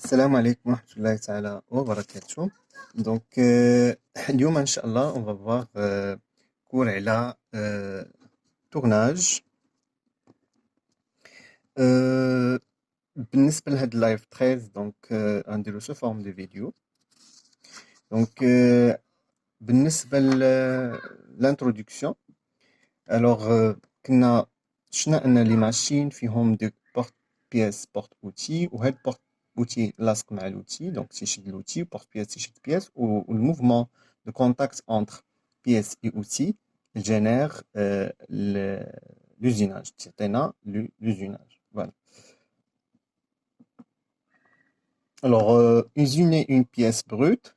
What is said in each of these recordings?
السلام عليكم ورحمة الله تعالى وبركاته. دونك اليوم إن شاء الله on va voir cours على tournage. بالنسبة لهاد اللايف 13 دونك غنديرو سو فورم دو فيديو. دونك بالنسبة للانترودكسيون الوغ كنا شفنا ان لي ماشين فيهم دي بورت بيس بورت اوتي وهاد بورت اوتي لاصق مع لوتي دونك تيشد لوتي بورت بيس تيشد بيس والموفمون دو كونتاكت انتر بيس اي اوتي جينير لوزيناج تعطينا لوزيناج فوالا. الوغ usiner une pièce brute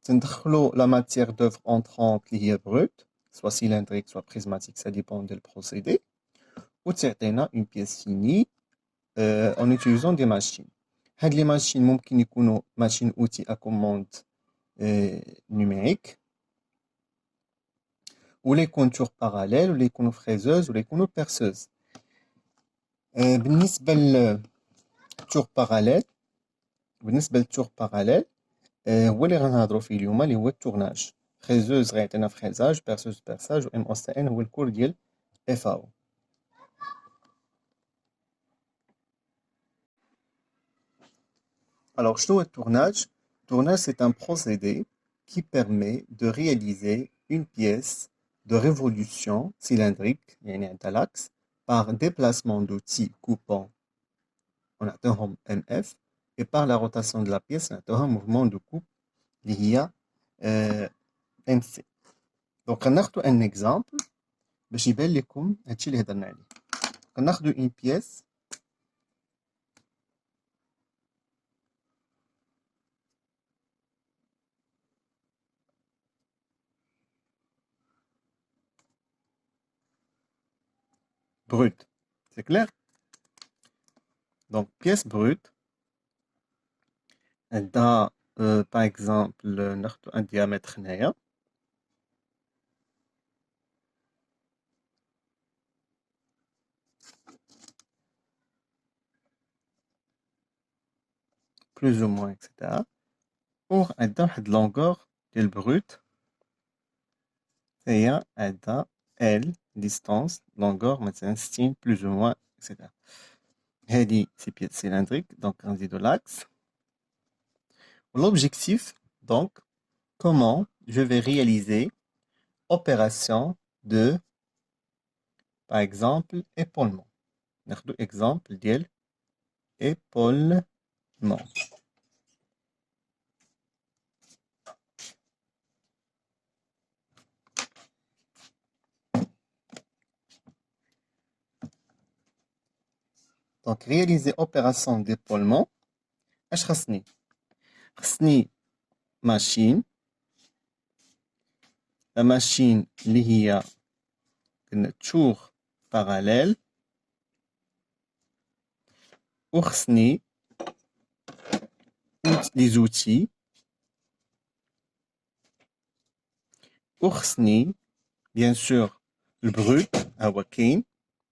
تندخلو لا ماتيير دوفر entrante اللي هي brute soit cylindrique soit prismatique ça dépend du procédé وتعطينا une pièce finie en utilisant des machines. هاد les machines ممكن يكونوا machine outils à commande numérique ولا يكون tour parallèle ولا يكونوا fraiseuse ولا يكونوا perceuse. بالنسبة للتور باراليل هو اللي غنهضروا فيه اليوم اللي هو التورناج. فريزوز غيعطينا فريزاج، بيرسوز بيرساج، و ام اس تي ان هو الكور ديال اف او. Alors, شنو هو التورناج؟ Tournage, c'est un procédé qui permet de réaliser une pièce de révolution cylindrique, يعني عندها l'axe, par déplacement d'outils coupants, on نعطيهم MF, et par la rotation de la pièce, نعطيوها mouvement de coupe اللي هي MC. Donc, غناخدو un exemple باش يبان لكم هادشي اللي هضرنا عليه. غناخدو une pièce brute. C'est clair? Donc, pièce brute, عندها par exemple ناخدو un diamètre هنايا plus ou moins etc. وعندها واحد longueur ديال brute هي عندها L distance longueur مثلا 60 plus ou moins etc. هذه c'est pièce cylindrique donc غنزيدو l'axe. L'objectif donc comment je vais réaliser opération de par exemple épaulement. ناخدو exemple ديال épaulement. Donc réaliser opération d'épaulement اش خصني machine la machine اللي هي tour parallèle وخصني les outils وخصني bien sûr le brut هو كاين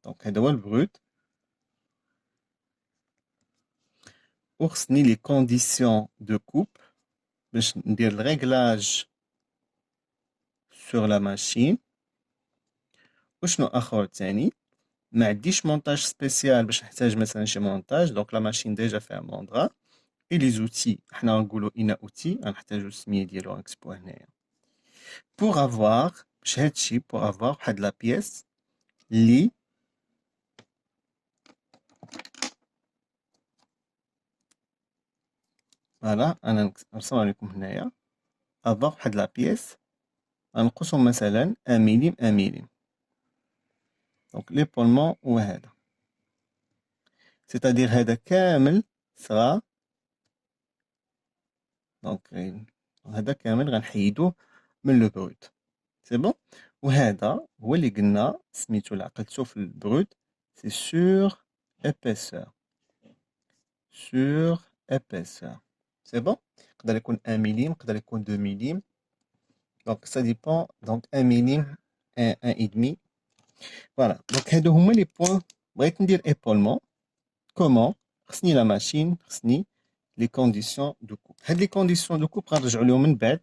donc هذا هو البروت وخصني les conditions de coupe باش ندير الريغلاج sur la machine. وشنو اخر تاني ما عنديش مونتاج سبيسيال باش نحتاج مثلا شي مونتاج دونك لا ماشين ديجا فيها موندرا اي لي زوتي حنا غنقولوا انا اوتي غنحتاجو السميه ديالو غنكتبوها هنايا pour avoir باش هادشي pour avoir واحد لا بيس لي فوالا انا نرسمها لكم هنايا avoir واحد لا بيس غنقصهم مثلا 1 ملم 1 ملم دونك ليبولمون هو هذا c'est-à-dire هذا كامل صغا دونك هذا كامل غنحيدوه من لو بروت سي بون. وهذا هو اللي قلنا سميتو اللي عقلتو في البروت سي سور épaisseur sur épaisseur سي بون. يقدر يكون 1 ملم يقدر يكون 2 ملم دونك ça dépend donc 1 ملم 1 et demi فوالا. دونك هادو هما لي بوين بغيت ندير ايبولمون كومون خصني لا ماشين خصني لي كونديسيون دو كوب. هاد لي كونديسيون دو كوب غنرجعوا لهم من بعد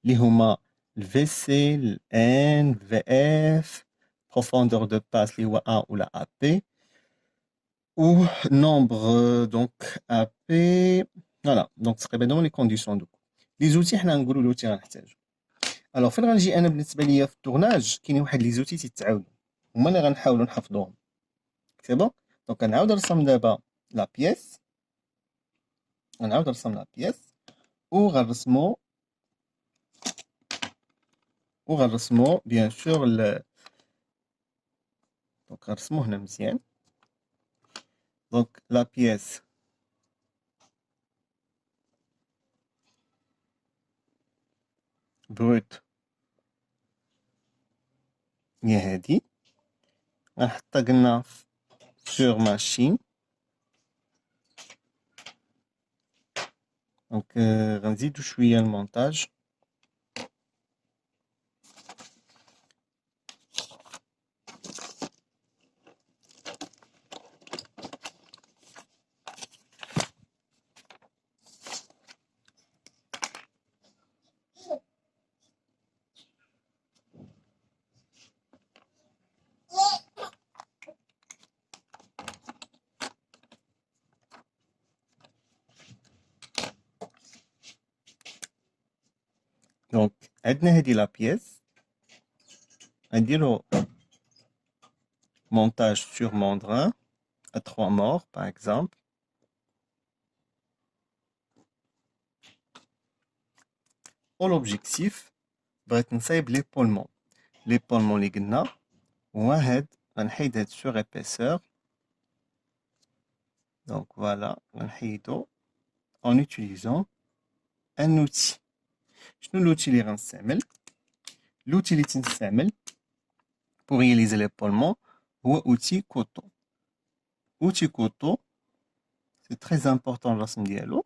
اللي هما الفي سي الان في اف بروفوندور دو باس اللي هو ا ولا ا بي و نومبر دونك ا بي. فوالا دونك تقريبا هما لي كونديسيون دو كوب. لي زوتي حنا نقولوا لوتي غنحتاجو. الوغ فين غنجي انا بالنسبه ليا في التورناج كاينين واحد لي زوتي تيتعاودوا هما اللي غنحاولوا نحفظوهم. سي بون دونك غنعاود نرسم دابا لا بيس غنعاود نرسم لا بيس وغنرسمو بيان سور دونك غنرسمو هنا مزيان. دونك لا بيس بروت هي هادي غنحطها قلنا سور ماشين. دونك غنزيدو شويه المونتاج. دونك عندنا هادي لا بيس غنديرو montage sur membrane à 3 morts par exemple. والobjectif بغيت نصايب ليبولمون اللي قلنا واحد غنحيد هاد sur épaisseur. donc voilà غنحيدو en utilisant un outil. شنو l'outil اللي غنستعمل؟ l'outil اللي تنستعمل pour réaliser l'épaulement هو outil Koto. outil Koto c'est très important الرسم ديالو.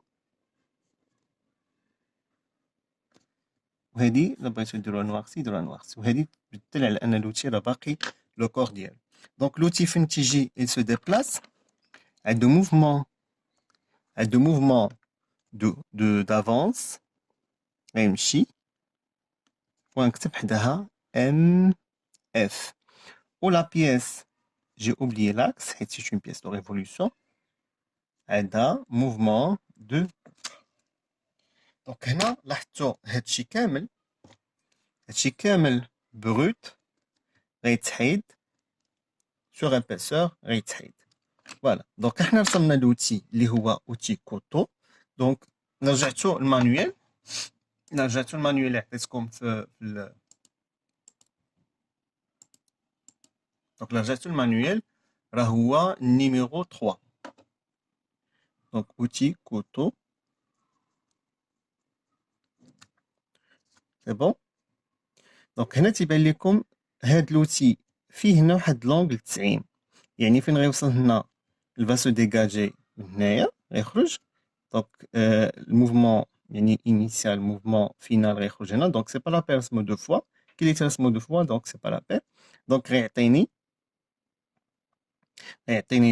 وهادي الا بغيتو ديروها نواكسي ديروها نواكسي وهادي تبدل على ان لوتي راه باقي لو كور ديالو. دونك لوتي فين تيجي il se déplace عنده موفمون d'avance غيمشي ونكتب حداها ام اف. و لا بيس j'ai oublié l'axe حيت c'est une pièce de révolution عندها موفمون دو. دونك هنا لاحظتوا هادشي كامل بروت غيتحيد sur épaisseur غيتحيد. فوالا دونك احنا رسمنا لوتي اللي هو اوتي كوتو. دونك رجعتو المانيوال اللي عطيتكم في دونك رجعتو المانيوال راه هو نيميرو 3. دونك اوتي كوتو سي بون. دونك هنا تيبان لكم هاد لوتي فيه هنا واحد لونغل 90 يعني فين غيوصل هنا الفاسو ديجاجي من هنايا غيخرج. دونك الموفمون يعني انيسيال موفمون فينال غيخرج هنا. دونك سي با لا بير نرسمو دو فوا كي اللي ترسمو دو فوا دونك سي با لا بير. دونك غيعطيني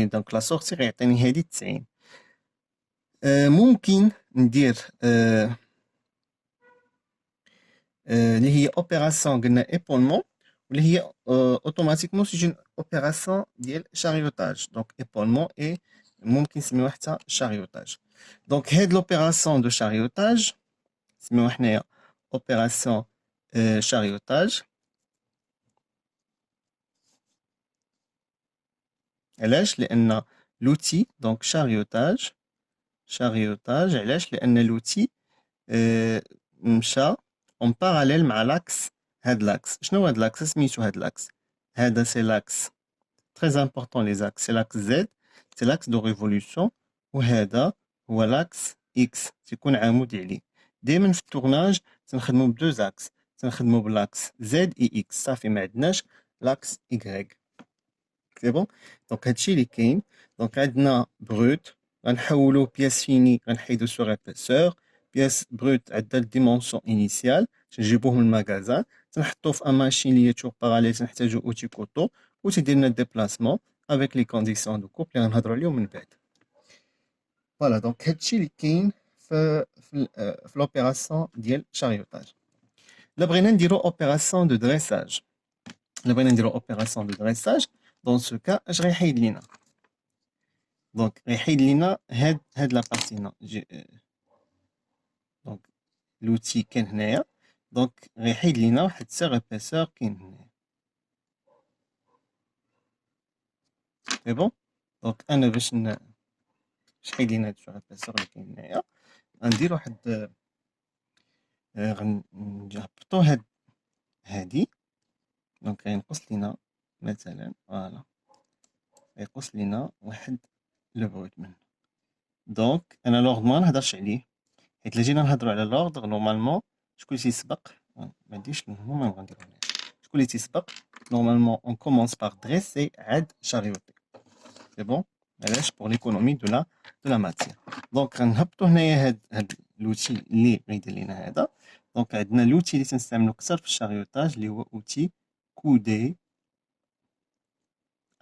دونك لا سورتي غيعطيني هادي 90. ممكن ندير اللي هي اوبيراسيون قلنا ايبولمون واللي هي اوتوماتيكمون سي اون اوبيراسيون ديال شاريوتاج. دونك ايبولمون اي ممكن نسميوها حتى شاريوتاج. دونك هاد لوبيراسيون دو شاريوتاج نسميوها حنايا اوبيراسيون شاريوتاج. علاش؟ لان لوتي دونك شاريوتاج علاش؟ لان لوتي مشى اون باراليل مع لاكس. هاد لاكس شنو هاد لاكس؟ سميتو هاد لاكس هذا سي لاكس تري امبورطون لي زاكس سي لاكس زد سي لاكس دو ريفولوسيون وهذا هو لاكس اكس تيكون عمود عليه. دائما في التورناج تنخدمو بدو زاكس تنخدمو بلاكس زد اي اكس صافي ما عندناش لاكس ايكغيك. سي بون دونك هادشي اللي كاين. دونك عندنا بروت غنحولو بياس فيني غنحيدو سور ابيسور. بياس بروت عندها الديمونسيون انيسيال تنجيبوه من المغازان تنحطوه في ان ماشين اللي هي توغ باراليل تنحتاجو اوتي كوتو و تيدير لنا ديبلاسمون افيك لي كونديسيون دو كوب اللي غنهضروا عليهم من بعد. فوالا دونك هادشي اللي كاين في لوبيراسيون ديال شاريوتاج. الا بغينا نديرو اوبيراسيون دو دريساج، الا بغينا نديرو اوبيراسيون دو دريساج دون سو كا اش غيحيد لينا؟ دونك غيحيد لينا هاد لا بارتي هنا دونك لوتي كاين هنايا، دونك غيحيد لينا واحد سيغ ابيسور كاين هنايا. سي بون دونك انا باش نحيد لينا هاد سيغ ابيسور اللي كاين هنايا غندير واحد غنهبطو هادي دونك غينقص لينا مثلا فوالا غيقص لينا واحد لو بروت منه. دونك انا لوغد ما نهضرش عليه، حيت الا جينا نهضروا على لوغد نورمالمون شكون اللي تيسبق ما عنديش المهم غنديرو هنا شكون اللي تيسبق نورمالمون اون كومونس باغ دريسي عاد شاريوتي. سي بون علاش بور ليكونومي دو لا ماتيير. دونك غنهبطو هنايا هاد لوتي اللي غيدير لينا هذا. دونك عندنا لوتي اللي تنستعملو كثر في الشاريوتاج اللي هو اوتي كودي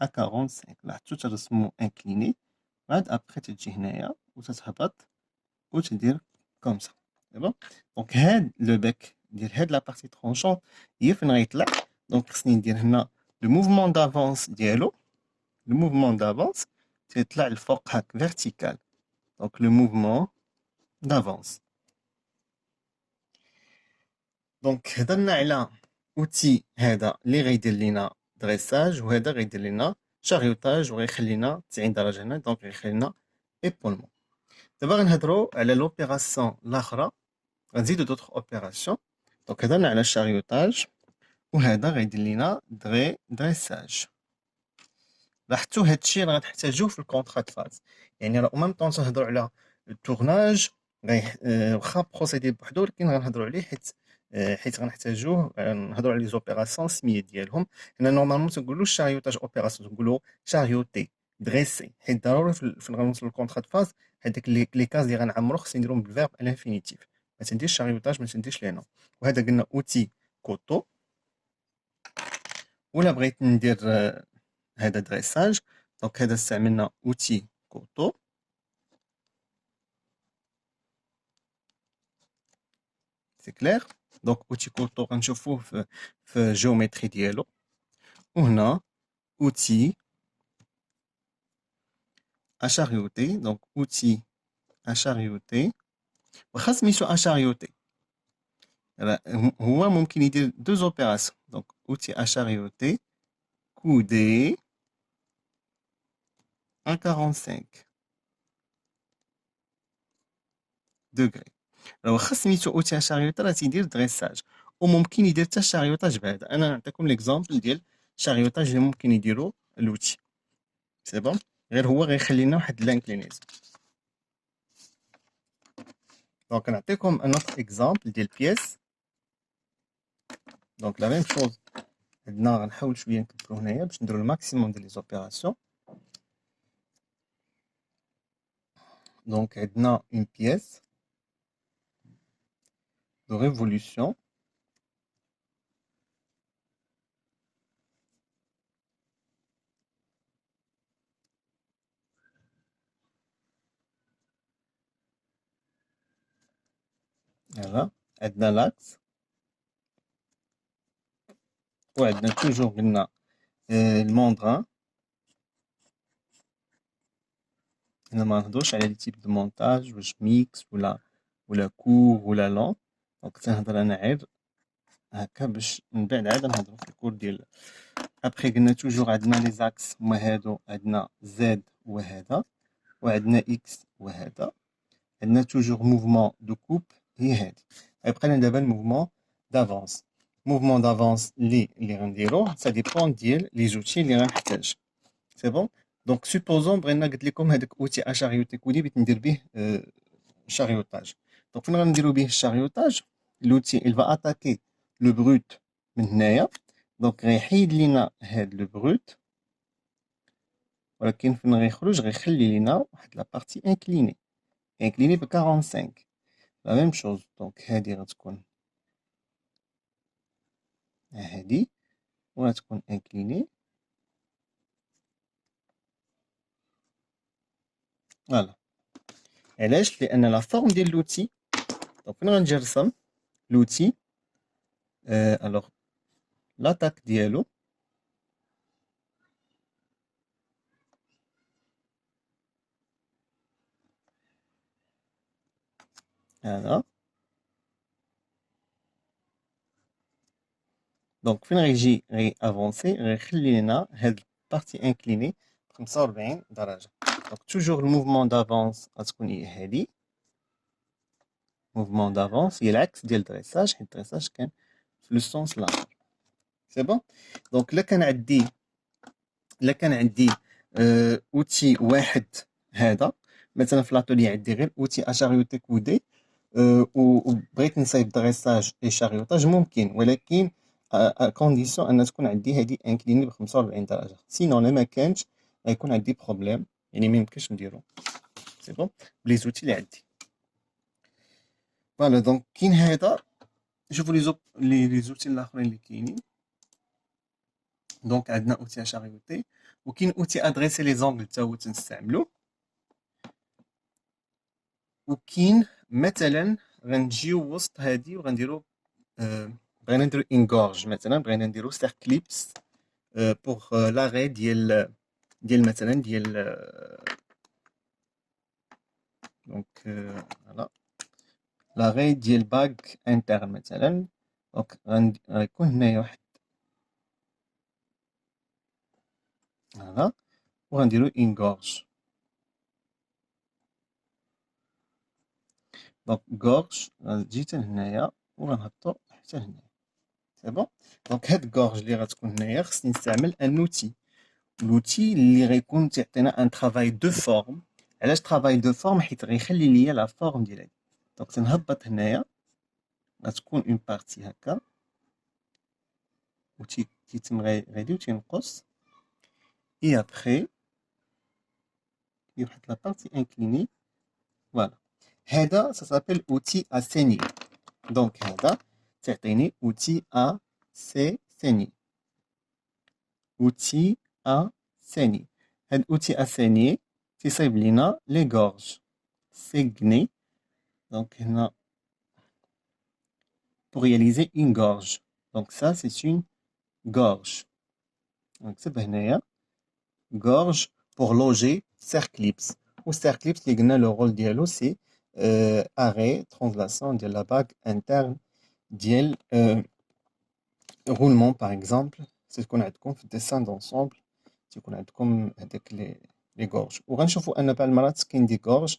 ا 45. لاحظتو ترسمو انكليني، بعد ابخي تجي هنايا وتتهبط وتدير كوم سا. سي بون دونك هاد لو بيك ديال هاد لا بارتي ترونشون هي فين غيطلع. دونك خصني ندير هنا لو موفمون دافونس ديالو، لو موفمون دافونس تيطلع الفوق هاك فيرتيكال. دونك لو موفمون دافونس. دونك هضرنا على اوتي هذا اللي غيدير لينا دريساج، وهذا غيدير لينا شاريوتاج وغيخلينا 90 درجه هنا، دونك غيخلينا ايبولمون. دابا غنهضروا على لوبيراسيون الاخرى، غنزيدو دوطخ اوبيراسيون. دونك هضرنا على الشاريوتاج وهذا غيدير لينا دريساج. لاحظتوا هادشي راه غنحتاجوه في الكونطرا د فاز، يعني راه او ميم طون تنهضروا على التورناج واخا بروسيدي بوحدو، ولكن غنهضروا عليه حيت غنحتاجوه نهضروا على لي زوبيراسيون السميه ديالهم. حنا نورمالمون تنقولوا شاريوتاج اوبيراسيون، تنقولوا شاريوتي دريسي، حيت ضروري فين غنوصلوا للكونطرا د فاز هذيك لي كاز اللي غنعمرو خصني نديرهم بالفيرب الانفينيتيف، ما تنديرش شاريوتاج ما تنديرش لي نو. وهذا قلنا اوتي كوتو. ولا بغيت ندير هذا دريساج دونك هذا استعملنا اوتي كوتو. سي كلير. دونك اوتي كوتو غنشوفوه في الجيومتري ديالو. وهنا اوتي اشاريوتي، دونك اوتي اشاريوتي واخا سميتو اشاريوتي هو ممكن يدير دو زوبيراسيون. دونك اوتي اشاريوتي كودي ا 45 دوغري. راه واخا سميتو اوتي شاريوتا راه تيدير دريساج، وممكن يدير حتى الشاريوتاج بعدا. انا نعطيكم ليكزامبل ديال الشاريوتاج اللي ممكن يديرو لوتي. سي بون غير هو غيخلي لنا واحد لانكلينيزم. دونك نعطيكم ان اوتر اكزامبل ديال بيس. دونك لا ميم شوز عندنا، غنحاول شويه نكبرو هنايا باش نديرو الماكسيموم ديال لي زوبيراسيون. دونك عندنا اون بيس دو ريفولوسيون. فوالا عندنا لاكس، وعندنا توجور قلنا الموندران. هنا ما نهضروش على لي تيب دو مونتاج واش ميكس ولا كور ولا لون. دونك تنهضر انا غير هكا باش من بعد عاد نهضرو في الكور ديال. ابخي قلنا توجور عندنا لي زاكس هما هادو، عندنا زد وهذا، وعندنا اكس وهذا. عندنا توجور موفمون دو كوب هي هادي. غيبقى لنا دابا الموفمون دافونس. موفمون دافونس اللي غنديروه سا ديبون ديال لي زوتي اللي غنحتاج. سي بون دونك سوبوزون بغينا قلت لكم هذاك اوتي اشاريوتي كودي بغيت ندير به شاريوتاج. دونك فين غنديرو به الشاريوتاج؟ لوتي il va attaquer لو بروت من هنايا، دونك غيحيد لينا هاد لو بروت، ولكن فين غيخرج غيخلي لينا واحد لا بارتي انكليني ب 45. لا ميم شوز دونك هادي غتكون هادي وغتكون انكليني. فوالا علاش؟ لان لا فورم ديال لوتي، دونك فين غنجي نرسم لوتي الوغ لاطاك ديالو هذا. دونك فين غيجي افونسي غيخلي لنا هاد البارتي انكليني 45 درجه. دونك توجور الموفمون دافونس غتكون هي هادي، موفمون دافونس هي العكس ديال الدريساج، حيت الدريساج كان في لو سونس الاخر. سي بون. دونك الا كان عندي اوتي واحد هذا، مثلا في لاتولي عندي غير اوتي اشاريوتي كودي وبغيت نصايب دريساج اي شاريوتاج ممكن، ولكن كونديسيون ان تكون عندي هذه انكليني ب 45 درجه، سينون ما كانش غيكون عندي بروبليم، يعني ما يمكنش نديرو. سي بون بلي زوتي اللي عندي. فوالا دونك كاين هذا. نشوفوا لي زوتي الاخرين اللي كاينين. دونك عندنا اوتي اشاريوتي، وكاين اوتي ادريسي لي زونغل حتى هو تنستعملو. وكاين مثلا غنجيو وسط هادي وغنديرو بغينا نديرو انغورج، مثلا بغينا نديرو سيركليبس بوغ لاغي ديال مثلا ديال دونك فوالا لاغي ديال باك انترن مثلا. دونك غيكون هنايا واحد هذا وغنديرو انغورج. دونك غورج غتجي حتى هنايا وغنهبطو حتى هنايا. سي بون. دونك هاد غورج اللي غتكون هنايا خصني نستعمل ان اوتي، لوتي اللي غيكون تيعطينا ان ترافاي دو فورم. علاش ترافاي دو فورم؟ حيت غيخلي ليا لا فورم ديالي. دونك تنهبط هنايا غتكون اون بارتي هكا و تيتم غادي و تينقص، اي ابخي واحد لا بارتي انكليني. فوالا هذا سا سابيل اوتي اسيني. دونك هذا تعطيني اوتي اسيني، اوتي اسيني. هاد اوتي اسيني تيصايب لينا لي غورج سيغني. دونك هنا pour réaliser une gorge. Donc ça, c'est une gorge. Donc c'est هنايا gorge pour loger cerclips. Ou cerclips اللي قلنا le rôle ديالو c'est arrêt translation ديال la bague interne ديال roulement par exemple. c'est تكون عندكم في الديسان d'ensemble تيكون عندكم هذاك لي غورج. وغنشوفوا ان بعض المرات كاين دي غورج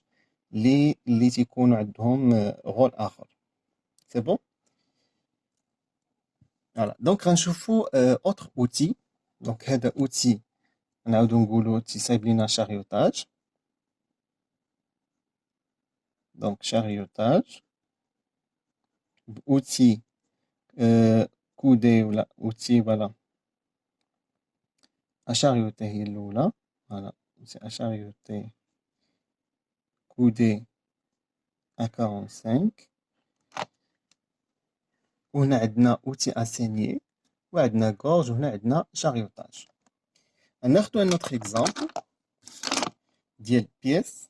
اللي تيكونوا عندهم رول اخر. سي بون. Voilà. Donc غنشوفوا autre outil. Donc هذا outil نعاودو نقولوا تيصايب لينا شاريوتاج. دونك شاريوتاج outil كودي ولا outil فوالا اشاريوتي هي الاولى. فوالا سي اشاريوتي كودي ا 45. وهنا عندنا outil اسيني وعندنا غورج وهنا عندنا شاريوتاج. ناخدو ان autre exemple ديال pièce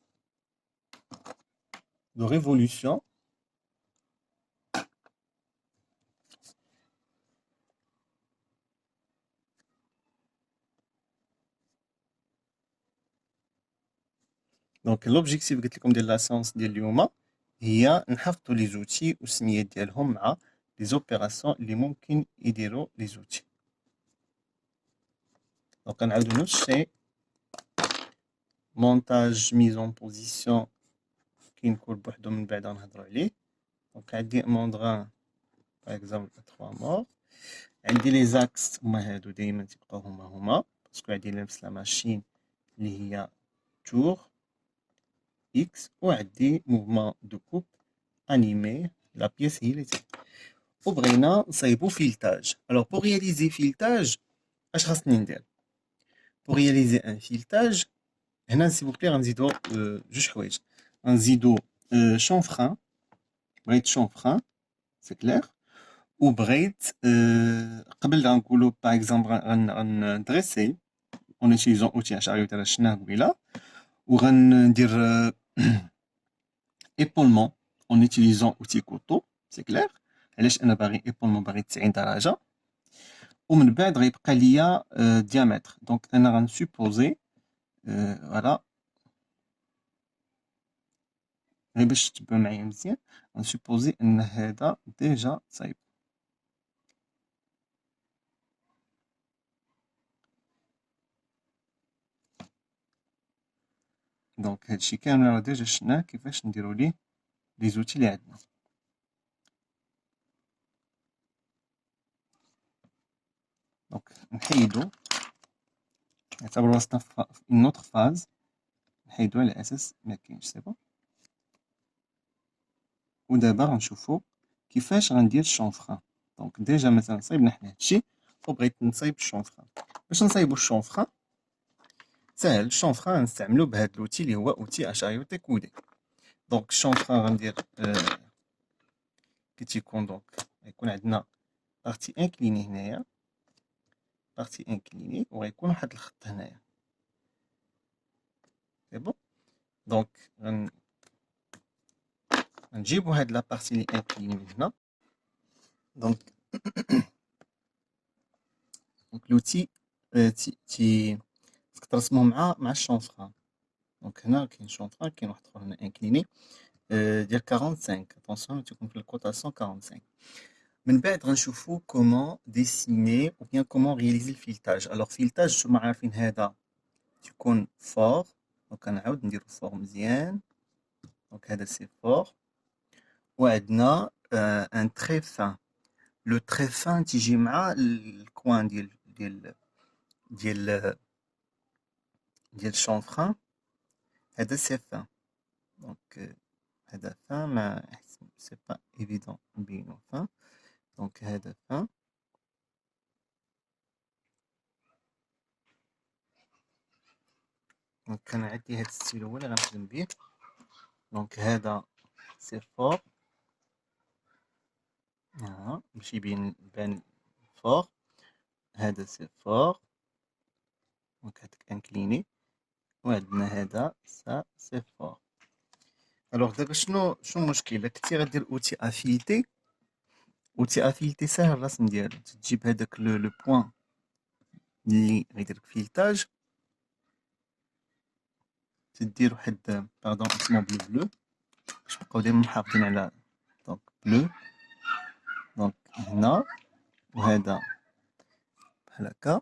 de révolution. دونك لوبجيكتيف قلت لكم ديال لا سيونس ديال اليوم هي نحفظوا لي زوتي والسميات ديالهم مع لي زوبيراسيون اللي ممكن يديروا لي زوتي. دونك نعاودو نفس الشيء، مونتاج ميزون بوزيسيون كاين كل بوحدو من بعد غنهضروا عليه. دونك عندي موندغان باغ اكزومبل 3 مور. عندي لي زاكس هما هادو دايما تيبقاو هما باسكو عندي نفس لا ماشين اللي هي تور X. وعندي موفمون دو كوب انيمي لا بيس هي اللي وبغينا نصايبو فيلتاج. الوغ بور رياليزي فيلتاج اش خاصني ندير؟ بور رياليزي ان فيلتاج هنا سي بوكلي غنزيدو جوج حوايج. غنزيدو شونفران، بغيت شونفران سي كلير. وبغيت قبل غنقولو باغ اكزومبل غندريسي اون اوتيليزون اوتي اشاريو تاع شناه قبيله، وغندير épaulement en utilisant outil couteau, c'est clair. علاش انا باغي épaulement باغي 90 درجه ومن بعد غيبقى ليا diamètre. دونك انا غنسوبوزي فوالا غير باش تبان معايا مزيان غنسوبوزي ان هذا ديجا صايب. دونك هادشي كامل راه ديجا شفناه كيفاش نديرو ليه لي زوتي اللي عندنا. دونك نحيدو نعتبرو راسنا في اون اوتر فاز، نحيدو على اساس مكاينش سي بون. ودابا غنشوفو كيفاش غندير الشونفران. دونك ديجا مثلا صايبنا حنا هادشي وبغيت نصايب الشونفران. باش نصايبو الشونفران ساهل، الشونفران غنستعملو بهاد لوتي اللي هو اوتي اشايوتي كودي. دونك الشونفران غندير كي تيكون دونك غيكون عندنا بارتي انكليني هنايا، بارتي انكليني وغيكون واحد الخط هنايا سي بون. دونك غنجيبو هاد لابارتي لي انكليني من هنا. دونك لوتي خصك ترسموه مع الشونفران. دونك هنا كاين شونفران، كاين واحد اخر هنا انكليني ديال 45. اتونسيون تيكون في الكوطاسيون 45. من بعد غنشوفو كومون ديسيني ou bien كومون رياليزي الفيلتاج. الوغ فيلتاج نتوما عارفين هذا تيكون فور، دونك كنعاود نديرو فور مزيان. دونك هذا سي فور وعندنا ان تري فان. لو تري فان تيجي مع الكوان ديال الشونفران، هذا سي فان. دونك هذا فان ما سي با ايفيدون نبينو فان. دونك هذا فان. دونك كان عندي هاد الستيلو هو اللي غنخدم بيه. دونك هذا سي فور باش يبان فور. هذا سي فور دونك هاداك انكليني. وعندنا هذا سي فور. الوغ دابا شنو المشكل؟ الا كنتي غدير اوتي افيلتي، اوتي افيلتي ساهل الرسم ديالو. تجيب هذاك لو بوين اللي غيدير فيلتاج، تدير واحد باردون اسمو بلو باش نبقاو دايما محافظين على دونك بلو. دونك هنا وهذا بحال هكا،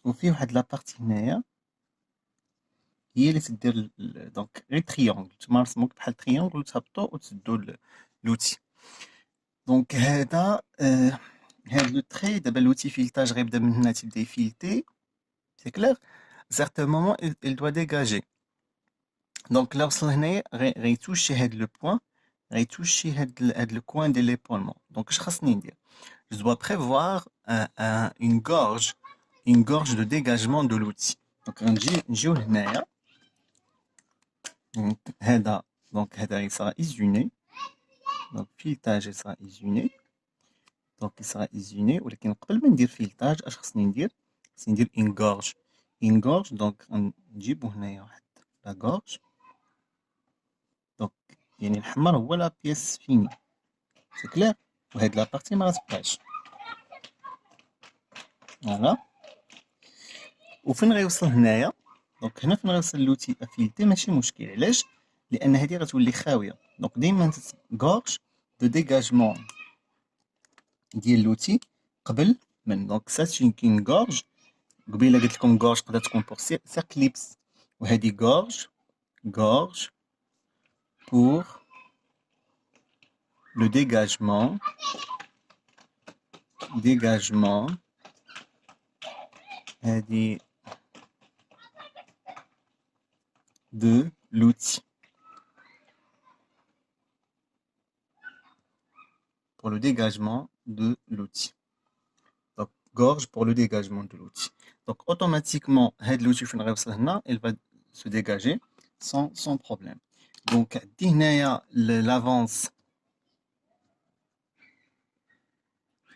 وفيه واحد لابارتي هنايا هي اللي تدير دونك غير تريونغل. نتوما رسموك بحال تريونغل وتهبطو وتسدو لوتي. دونك هذا هاد لو تري دابا لوتي فيلتاج غيبدا من هنا تيبدا يفيلتي سي كلير. سارتان مومون il doit dégager. دونك لا وصل هنايا غيتوشي هاد لو بوين، غيتوشي هاد لو كوان ديال ليبولمون. دونك اش خاصني ندير؟ je dois prévoir une gorge de dégagement de l'outil. دونك نجيو هنايا. دونك هذا il sera isoné. دونك فيلتاج il sera isoné. دونك il sera isoné. ولكن قبل ما ندير فيلتاج اش خصني ندير؟ خصني ندير une gorge. une gorge دونك نجيبو هنايا واحد لا gorge. دونك يعني الحمر هو لا بيس فيني سي كلير، وهاد لا بارتي ما غتبقاش. فوالا. وفين غيوصل هنايا؟ دونك هنا فين غيوصل لوتي افيلتي ماشي مشكل. علاش؟ لان هادي غتولي خاويه. دونك ديما غورج دو ديغاجمون ديال لوتي قبل من. دونك سا سي كين غورج. قبيله قلت لكم غورج تقدر تكون بور سيركليبس، وهادي غورج pour le dégagement هادي de l'outil. Pour le dégagement de l'outil. Donc, gorge pour le dégagement de l'outil. Donc, automatiquement, l'outil il va se dégager sans problème. Donc, l'avance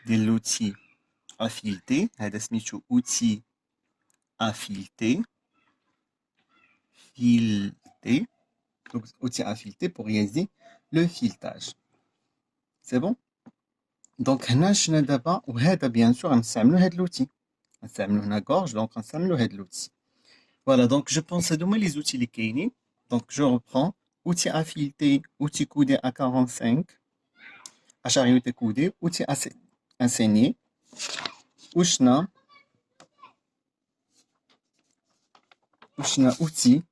de l'outil affilté. Outil affilté. Fileté. Donc, outil à fileter pour réaliser le filetage. C'est bon? Donc, هنا شنو دابا وهذا bien sûr غنستعملو هاد l'outil. غنستعملو هنا gorge donc غنستعملو هاد l'outil. Voilà, donc je pense à demain les outils les Keyni. Donc je reprends outil à fileter, outil coudé à 45, à charioter coudé, outil à saigner, وشنا outil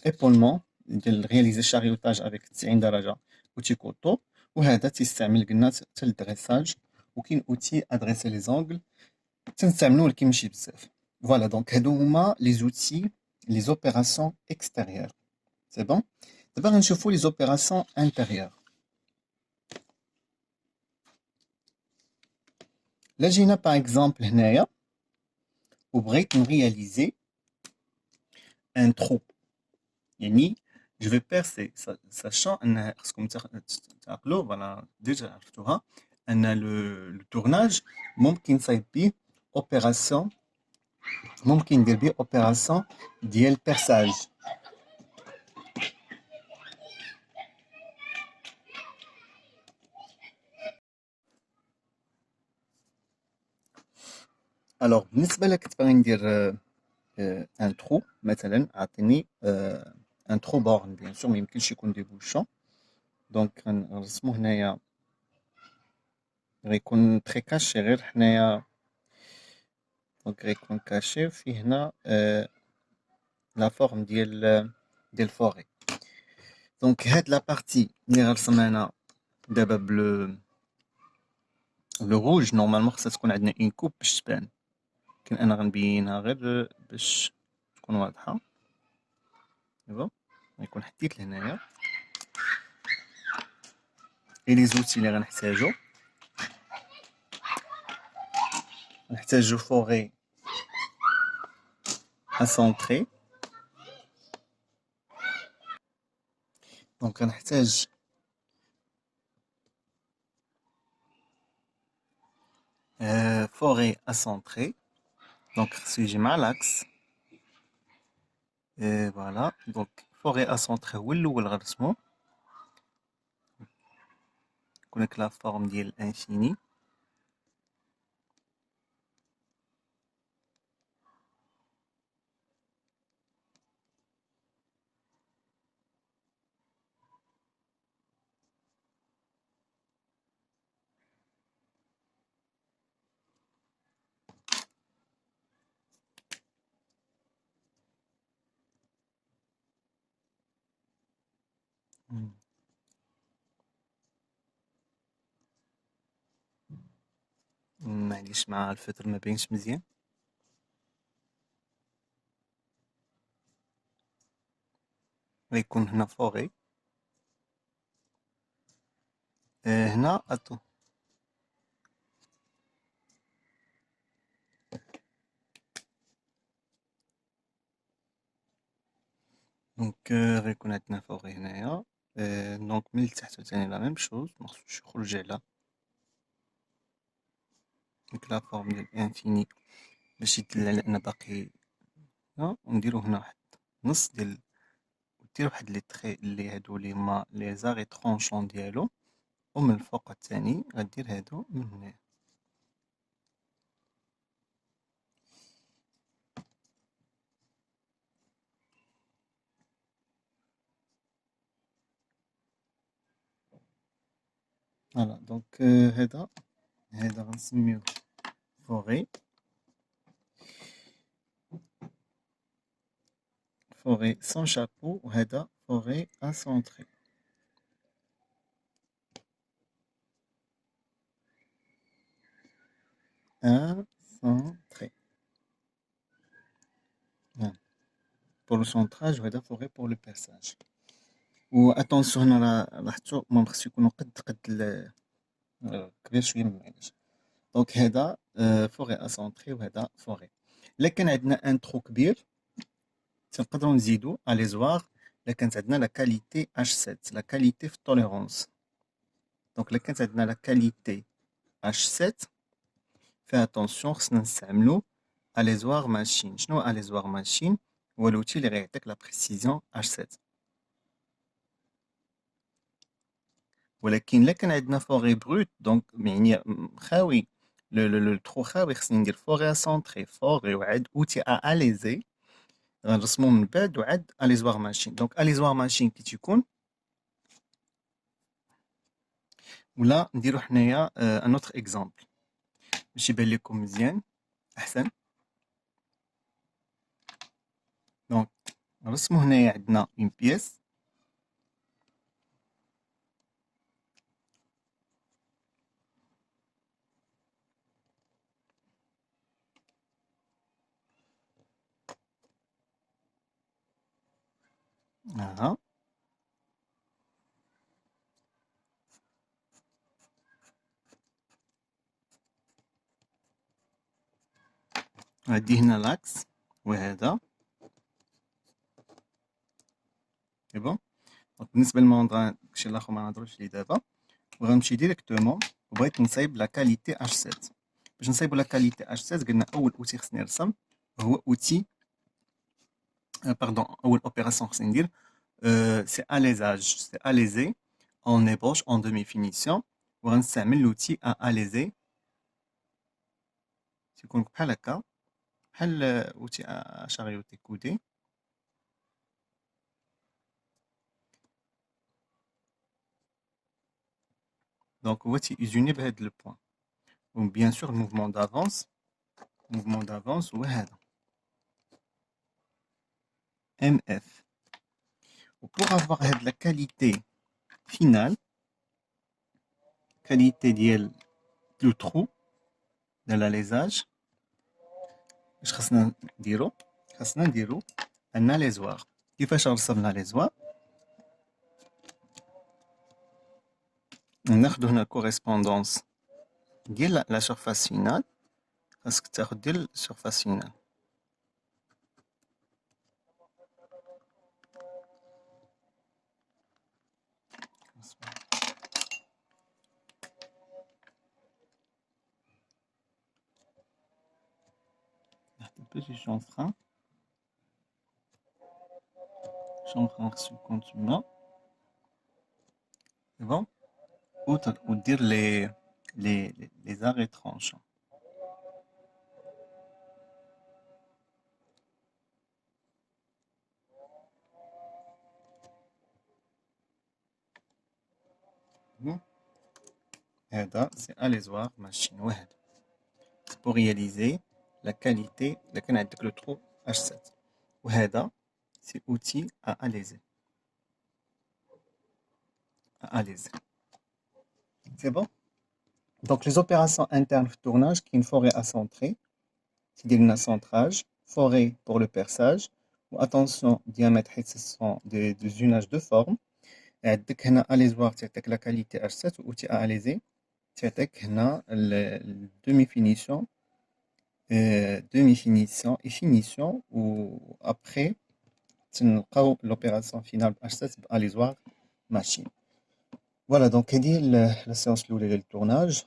épaulement ديال réaliser chariotage avec 90 درجة outil couteau وهذا تيستعمل قلنا حتى للدريساج وكاين outil adresser les angles تنستعملوه كيمشي بزاف. Voilà, donc هادو هما les outils les opérations extérieures. C'est bon? دابا غنشوفوا les opérations intérieures. Là جينا par exemple هنايا وبغيت نرياليزي un trou. يعني je vais percer sachant ان خصكم تعقلوا فوالا ديجا عرفتوها ان le tournage ممكن تصايب بيه opération ممكن ندير بيه opération ديال perçage. alors بالنسبه لك تبغي ندير ان ترو مثلا اعطيني ان ترو بورن بيان سور ما يمكنش يكون دي بوشون دونك غنرسمو هنايا غيكون تري كاشي غير حنايا دونك غيكون كاشي فيه هنا لا فورم ديال فوري دونك هاد لا بارتي اللي غنرسمها انا دابا بلو روج نورمالمون خصها تكون عندنا اون كوب باش تبان لكن انا غنبينها غير باش تكون واضحه دابا غيكون حديت لهنايا اي لي زوتي اللي غنحتاجو نحتاجو فوري à centrer دونك غنحتاج فوري à centrer دونك خصو يجي مع لاكس فوالا دونك فوري à centrer هو الاول غنرسمو يكون هاك لا فورم ديال الانفيني معليش مع الفطر ما بينش مزيان غيكون هنا فوري هنا اتو دونك غيكون عندنا فوري هنايا دونك من التحت ثاني لا ميم شوز مخصوش يخرج على ديك لا فورم ديال الانفيني باش يدل على ان باقي هنا ونديرو هنا واحد نص ديال ودير واحد لي تخي اللي هادو لي هما لي زاغي ترونشون ديالو ومن الفوق الثاني غدير هادو من هنايا فوالا دونك هذا غنسميوه فوري سون شابو وهذا فوري اسونتري اسونتري pour le centrage وهذا فوري pour le perçage واتونسيون هنا لاحظتوا المهم خصو يكونوا قد كبير شويه من المعالج دونك هذا فوري اسونتري وهذا فوري الا كان عندنا ان ترو كبير تنقدروا نزيدوا اليزوار الا كانت عندنا لا كاليتي اش 7 لا كاليتي في التوليرونس دونك الا كانت عندنا لا كاليتي اش 7 فيها اتونسيون خصنا نستعملوا اليزوار ماشين شنو اليزوار ماشين هو لوتي اللي غيعطيك لا بريسيزيون اش 7 ولكن إلا كان عندنا فوغي بروت دونك يعني خاوي لو ترو خاوي خصني ندير فوغي سونطري فوغي وعاد اوتي اليزي غنرسمو من بعد وعاد اليزوار ماشين دونك اليزوار ماشين كي تيكون ولا نديرو حنايا ان اوتر اكزامبل باش يبان لكم مزيان احسن دونك نرسمو هنايا عندنا اون بيس اها هادي هنا لاكس وهذا سي بون دونك بالنسبه للموندغ داكشي الاخر ما نهضروش ليه دابا وغنمشي ديريكتومون وبغيت نصايب لا كاليتي اش 7 باش نصايبو لا كاليتي اش 7 قلنا اول اوتي خصني نرسم هو اوتي باردون اول اوبيراسيون خصني ندير سي اليزاج سي اليزي اون ايبوش اون دومي فينيسيون وغنستعمل لوتي اليزي تيكون بحال هكا بحال اوتي اشاريوتي كودي دونك هو تيزوني بهاد لو بوين و بيان سور الموفمون دافونس هو هذا ام اف و بور افوار هاد لا كاليتي فينال كاليتي ديال لو ترو ديال الاليزاج اش خصنا نديرو ان اليزوار كيفاش رسمنا ليزوار ناخدو هنا الكوريسبوندونس ديال لا سيرفاس فينال خاصك تاخد ديال السيرفاس فينال نحط بيتي شونفران sur le contournement c'est bon ou dire les arrêts tranchants bon. هذا c'est alésoir machine واحد pour réaliser la qualité اللي كان عندك لو ترو H7 وهذا c'est outil à aléser c'est bon donc les opérations internes de tournage qui une forêt à centrer c'est un centrage forêt pour le perçage ou attention diamètre ce sont des usages de forme عندك هنا اليزوار تعطيك لا كاليتي اش 7 اوتي اليزي تعطيك هنا الدومي فينيسيون اي فينيسيون و ابري تنلقاو لوبيراسيون فينال اش 7 باليزوار ماشين فوالا دونك هذه لا سيونس الاولى ديال التورناج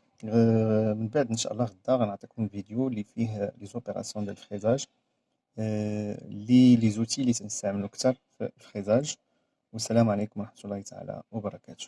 من بعد ان شاء الله غدا غنعطيكم فيديو اللي فيه لي زوبيراسيون ديال الفريزاج لي زوتي اللي تنستعملو كثر في الفريزاج والسلام عليكم ورحمة الله تعالى وبركاته